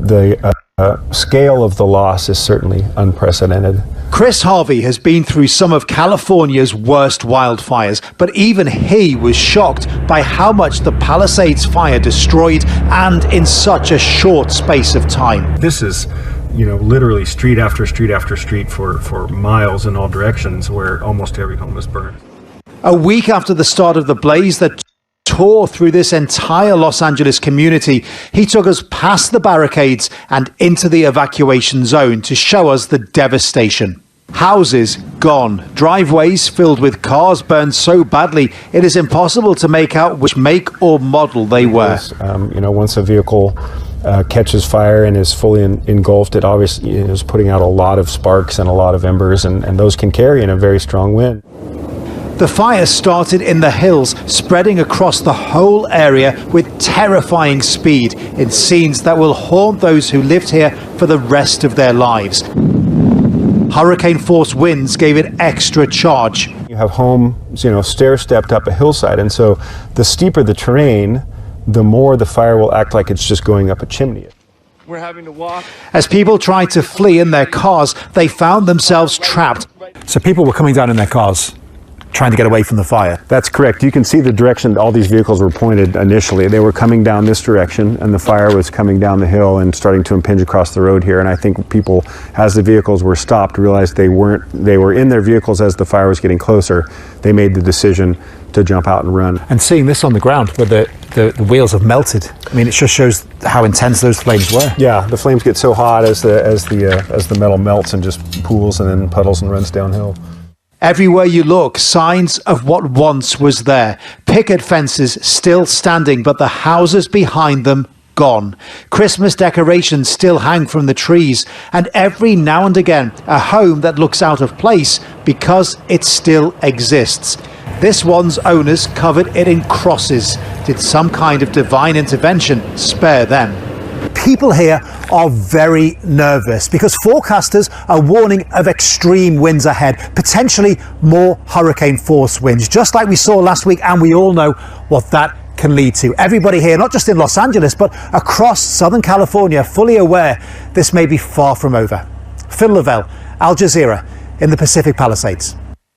the scale of the loss is certainly unprecedented. Chris Harvey has been through some of California's worst wildfires, but even he was shocked by how much the Palisades fire destroyed, and in such a short space of time. This is, literally street after street after street for miles in all directions, where almost every home is burned. A week after the start of the blaze that tore through this entire Los Angeles community, he took us past the barricades and into the evacuation zone to show us the devastation. Houses gone, driveways filled with cars burned so badly it is impossible to make out which make or model they were. Once a vehicle catches fire and is fully engulfed, it obviously is putting out a lot of sparks and a lot of embers, and those can carry in a very strong wind. The fire started in the hills, spreading across the whole area with terrifying speed, in scenes that will haunt those who lived here for the rest of their lives. Hurricane-force winds gave it extra charge. You have homes, stair-stepped up a hillside, and so the steeper the terrain, the more the fire will act like it's just going up a chimney. We're having to walk. As people tried to flee in their cars, they found themselves trapped. So people were coming down in their cars, trying to get away from the fire. That's correct. You can see the direction all these vehicles were pointed initially. They were coming down this direction, and the fire was coming down the hill and starting to impinge across the road here. And I think people, as the vehicles were stopped, realized they were in their vehicles as the fire was getting closer. They made the decision to jump out and run. And seeing this on the ground where the wheels have melted, I mean, it just shows how intense those flames were. Yeah, the flames get so hot as the metal melts and just pools and then puddles and runs downhill. Everywhere you look, signs of what once was there. Picket fences still standing, but the houses behind them gone. Christmas decorations still hang from the trees, and every now and again, a home that looks out of place because it still exists. This one's owners covered it in crosses. Did some kind of divine intervention spare them? People here are very nervous because forecasters are warning of extreme winds ahead, potentially more hurricane force winds, just like we saw last week, and we all know what that can lead to. Everybody here, not just in Los Angeles, but across Southern California, fully aware this may be far from over. Phil Lavelle, Al Jazeera, in the Pacific Palisades.